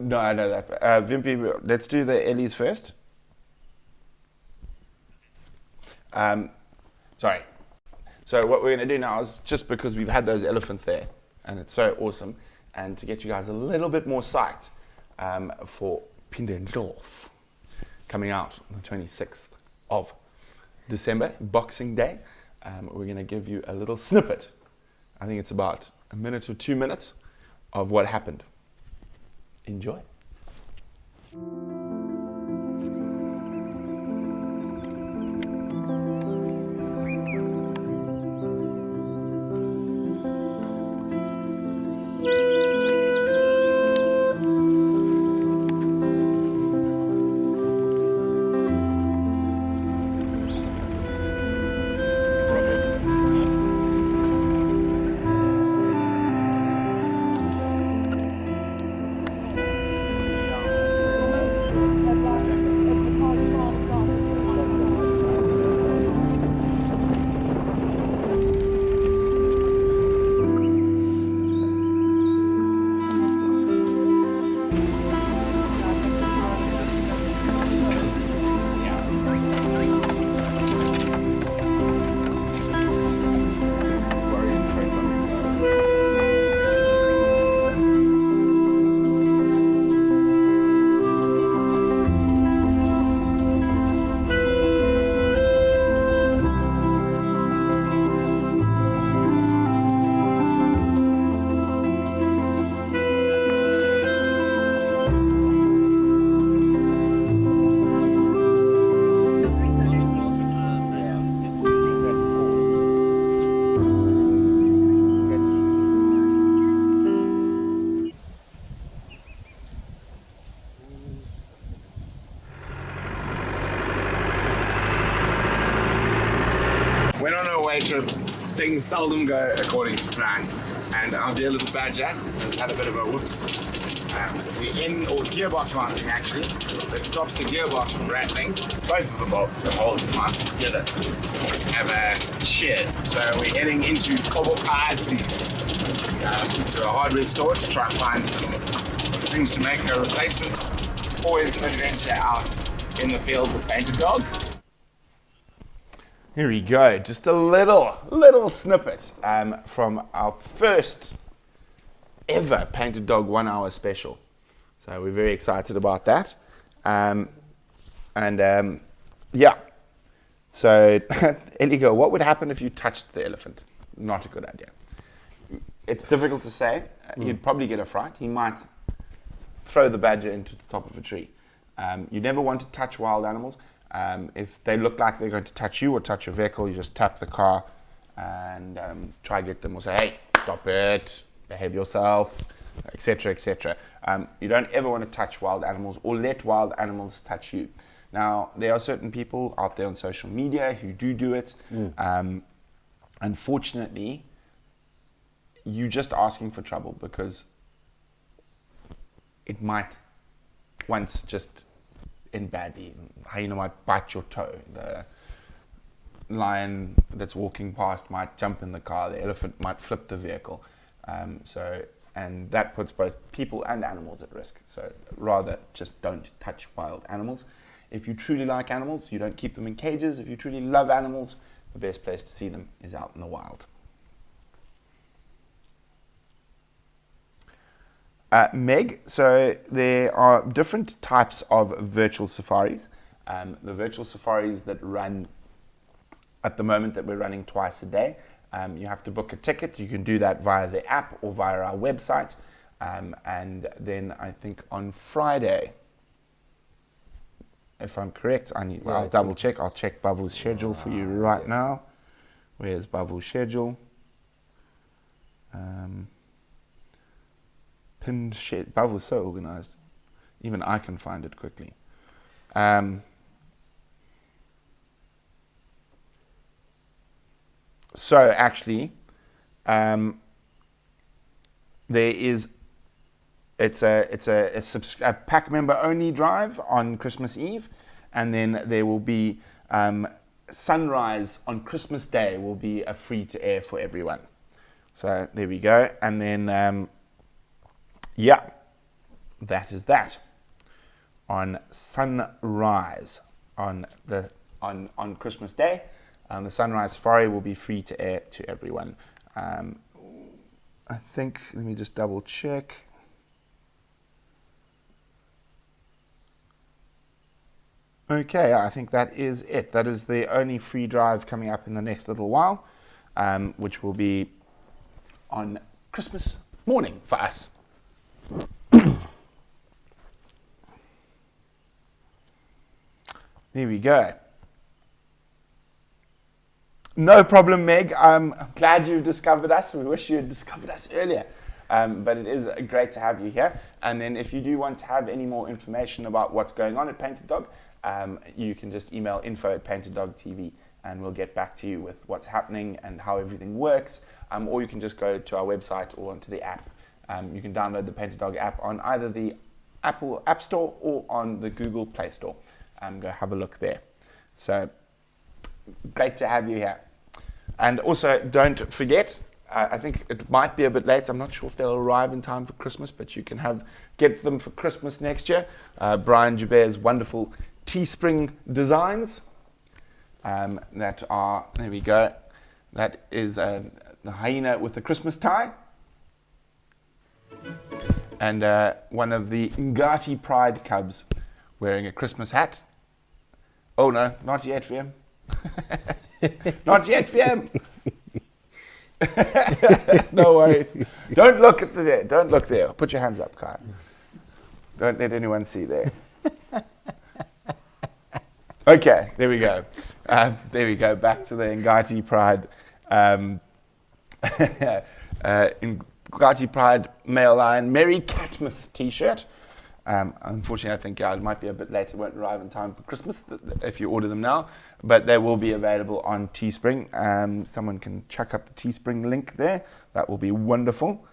No, I know that. Vimpy, let's do the Ellies first. Sorry. So what we're gonna do now is just because we've had those elephants there, and it's so awesome, and to get you guys a little bit more psyched for Phinda Ndlovu coming out on the 26th of December, Boxing Day. We're going to give you a little snippet. I think it's about a minute or 2 minutes of what happened. Enjoy. one-way trip. Things seldom go according to plan. And our dear little Badger has had a bit of a whoops. The gearbox mounting actually, that stops the gearbox from rattling. Both of the bolts that hold the mounting together have a sheared. So we're heading into Kobokazi, to a hardware store to try and find some things to make a replacement. Always an adventure out in the field with Painted Dog. Here we go, just a little snippet from our first ever Painted Dog 1 hour special. So we're very excited about that. Yeah. So, Eligo, what would happen if you touched the elephant? Not a good idea. It's difficult to say. You'd probably get a fright. He might throw the badger into the top of a tree. You never want to touch wild animals. If they look like they're going to touch you or touch your vehicle, you just tap the car and try to get them or say, hey, stop it, behave yourself, etc., etc. You don't ever want to touch wild animals or let wild animals touch you. Now, there are certain people out there on social media who do it. Unfortunately, you're just asking for trouble because it might once just end badly. Hyena might bite your toe. The lion that's walking past might jump in the car. The elephant might flip the vehicle. And that puts both people and animals at risk. So rather just don't touch wild animals. If you truly like animals, you don't keep them in cages. If you truly love animals, the best place to see them is out in the wild. Meg, so there are different types of virtual safaris. The virtual safaris that run at the moment that we're running twice a day, you have to book a ticket. You can do that via the app or via our website. And then I think on Friday, if I'm correct, I'll double check. I'll check Bavu's schedule for you right now. Where's Bavu's schedule? Pinned shit. Bavu's so organized. Even I can find it quickly. So actually, there is. It's a pack member only drive on Christmas Eve, and then there will be sunrise on Christmas Day will be a free to air for everyone. So there we go, and then yeah, that is that. On sunrise on Christmas Day, the sunrise safari will be free to air to everyone. I think, let me just double check. Okay, I think that is it. That is the only free drive coming up in the next little while, which will be on Christmas morning for us. There we go. No problem, Meg. I'm glad you've discovered us. We wish you had discovered us earlier. But it is great to have you here. And then if you do want to have any more information about what's going on at Painted Dog, you can just email info@painteddogtv and we'll get back to you with what's happening and how everything works. Or you can just go to our website or onto the app. You can download the Painted Dog app on either the Apple App Store or on the Google Play Store. Go have a look there. So great to have you here. And also don't forget, I think it might be a bit late. I'm not sure if they'll arrive in time for Christmas, but you can get them for Christmas next year. Brian Joubert's wonderful Teespring designs that are, there we go. That is the hyena with the Christmas tie. And one of the Ngati Pride cubs wearing a Christmas hat. Oh no, not yet, VM. Not yet, VM. No worries. Don't look at there. Don't look there. Put your hands up, Kyle. Don't let anyone see there. Okay, there we go. There we go. Back to the Ngati Pride. Ngati Pride Male Lion Merry Catmas t-shirt. Unfortunately, I think it might be a bit late. It won't arrive in time for Christmas if you order them now, but they will be available on Teespring. Someone can chuck up the Teespring link there. That will be wonderful.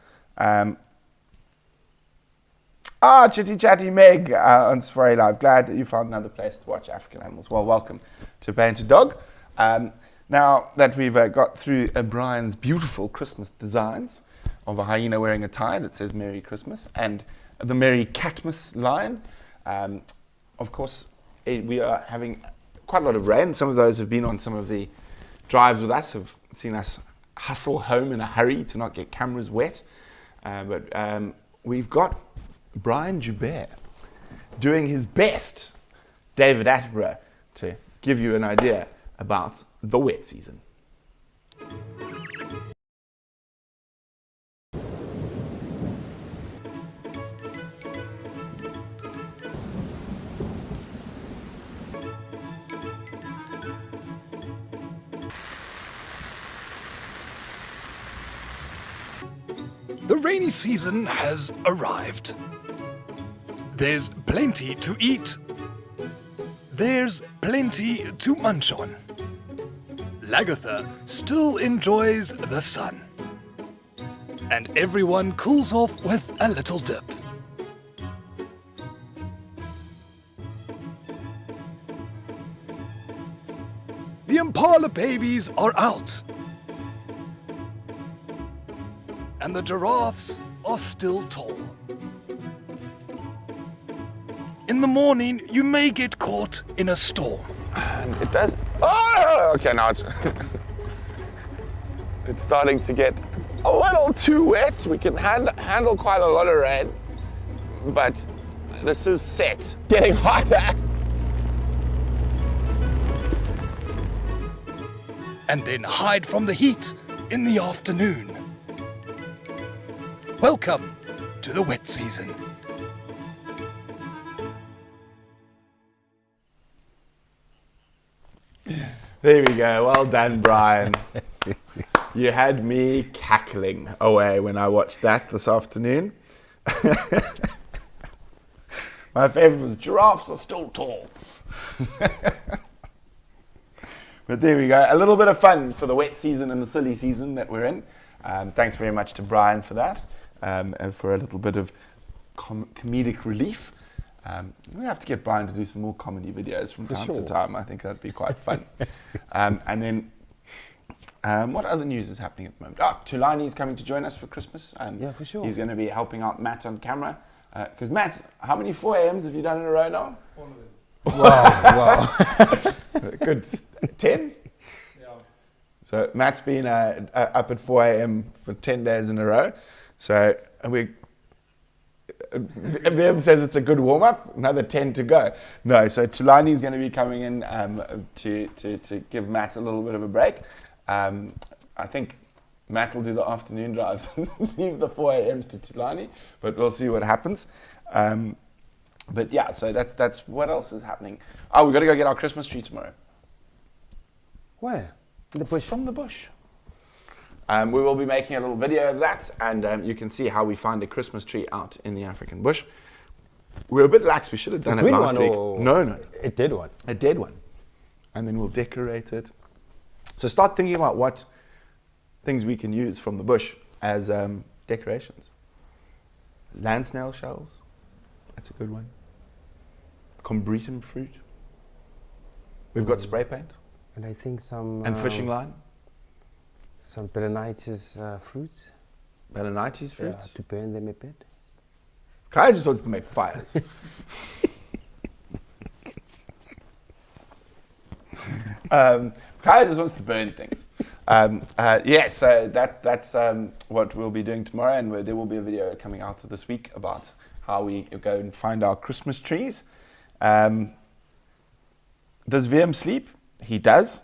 Chitty Chatty Meg on Safari Live. Glad that you found another place to watch African animals. Well, welcome to Painted Dog. Now that we've got through Brian's beautiful Christmas designs of a hyena wearing a tie that says Merry Christmas and the Merry Catmas lion, of course, we are having quite a lot of rain. Some of those have been on some of the drives with us, have seen us hustle home in a hurry to not get cameras wet. But we've got Brian Joubert doing his best David Attenborough to give you an idea about the wet season. The rainy season has arrived. There's plenty to eat. There's plenty to munch on. Lagatha still enjoys the sun. And everyone cools off with a little dip. The impala babies are out. And the giraffes are still tall. In the morning, you may get caught in a storm. And it does. Oh, okay, now it's it's starting to get a little too wet. We can handle quite a lot of rain, but this is set. Getting hotter. And then hide from the heat in the afternoon. Welcome to the wet season. There we go. Well done, Brian. You had me cackling away when I watched that this afternoon. My favorite was giraffes are still tall. But there we go. A little bit of fun for the wet season and the silly season that we're in. Thanks very much to Brian for that, and for a little bit of comedic relief. We have to get Brian to do some more comedy videos from time to time. I think that'd be quite fun. And then, what other news is happening at the moment? Tulani's coming to join us for Christmas. Yeah, for sure. He's going to be helping out Matt on camera. Because Matt, how many 4 a.m.s have you done in a row now? One of them. Wow. Good. 10? Yeah. So Matt's been up at 4 a.m. for 10 days in a row. So Vim says it's a good warm-up, another 10 to go. No, so Tulani's going to be coming in to give Matt a little bit of a break. I think Matt will do the afternoon drives and leave the 4 a.m.s to Tulani, but we'll see what happens. But yeah, so that's what else is happening. Oh, we've got to go get our Christmas tree tomorrow. Where? In the bush? From the bush. We will be making a little video of that, and you can see how we find a Christmas tree out in the African bush. We're a bit lax. We should have done it last week. No. A dead one? A dead one. And then we'll decorate it. So start thinking about what things we can use from the bush as decorations. Land snail shells. That's a good one. Combretum fruit. We've got spray paint. And I think some... And fishing line. Some Belenitis fruits. Belenitis fruits. Yeah, to burn them a bit. Kaya just wants to make fires. Kaya just wants to burn things. Yes, so that's what we'll be doing tomorrow, and there will be a video coming out this week about how we go and find our Christmas trees. Does VM sleep? He does.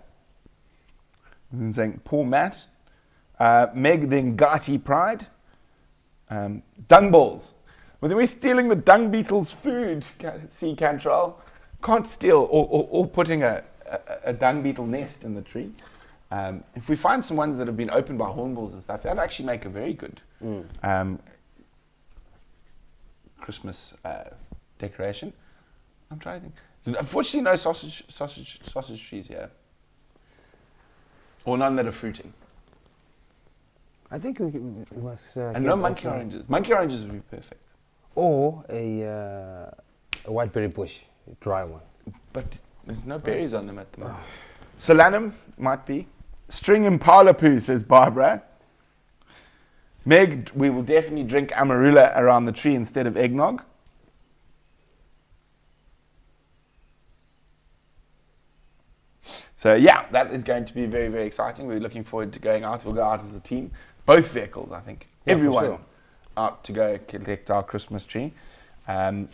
And saying, poor Matt. Meg the Ngati Pride. Dung balls. Well, we're stealing the dung beetle's food, sea cantrell. Can't steal or putting a dung beetle nest in the tree. If we find some ones that have been opened by hornbills and stuff, that'd actually make a very good Christmas decoration. I'm trying to think. So unfortunately, no sausage trees here, or none that are fruiting, I think we must. and no monkey oranges. Monkey oranges would be perfect, Or a whiteberry bush, a dry one. but there's no berries on them at the moment. Solanum might be. String impala poo, says Barbara. Meg, we will definitely drink amarula around the tree instead of eggnog. So yeah, that is going to be very, very exciting. We're looking forward to going out. We'll go out as a team. Both vehicles, I think. Yeah, for Everyone sure. out to go collect our Christmas tree. And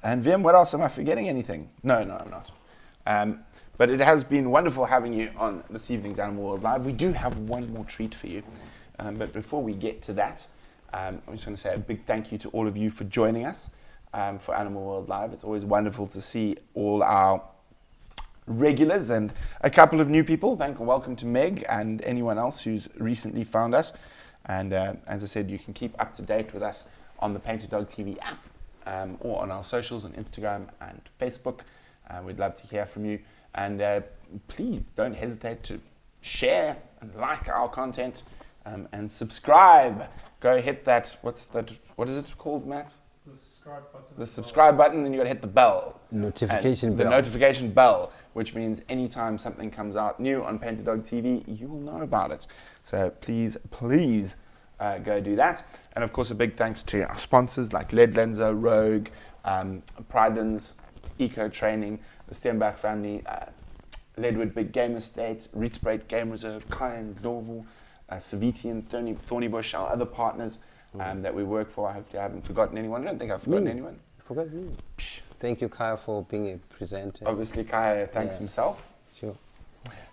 Vim, what else? Am I forgetting anything? No, I'm not. But it has been wonderful having you on this evening's Animal World Live. We do have one more treat for you. But before we get to that, I'm just going to say a big thank you to all of you for joining us for Animal World Live. It's always wonderful to see all our regulars and a couple of new people. Welcome to Meg and anyone else who's recently found us. And as I said, you can keep up to date with us on the Painted Dog TV app or on our socials on Instagram and Facebook. We'd love to hear from you. And please don't hesitate to share and like our content and subscribe. Go hit that, what is it called, Matt? The subscribe button. The subscribe button, then you got to hit the bell. Notification And bell. The notification bell, which means anytime something comes out new on Painted Dog TV, you will know about it. So please go do that. And of course, a big thanks to our sponsors like Lead Lenser, Rogue, Pridens, Eco Training, the Stenbach family, Leadwood Big Game Estate, Rietsbreed Game Reserve, Phinda Ndlovu, Saviti and Thornybush, our other partners that we work for. Hopefully I haven't forgotten anyone. I don't think I've forgotten anyone. Forgot me. Thank you, Kaya, for being a presenter. Obviously, Kaya thanks himself. Sure.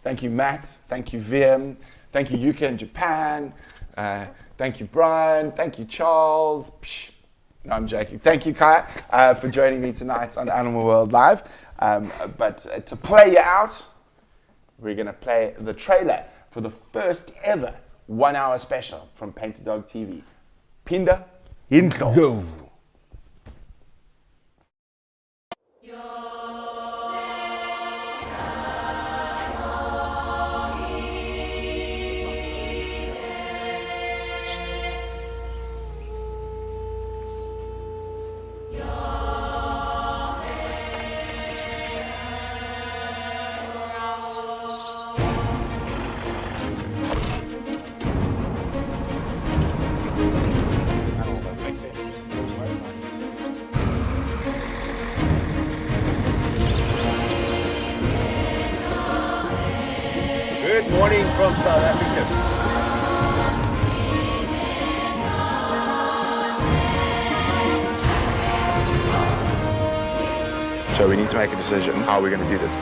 Thank you, Matt. Thank you, Vim. Thank you, UK in Japan. Thank you, Brian. Thank you, Charles. No, I'm joking. Thank you, Kaya, for joining me tonight on Animal World Live. But to play you out, we're going to play the trailer for the first ever 1 hour special from Painted Dog TV. Phinda Ndlovu. Good morning from South Africa. So we need to make a decision how we're going to do this.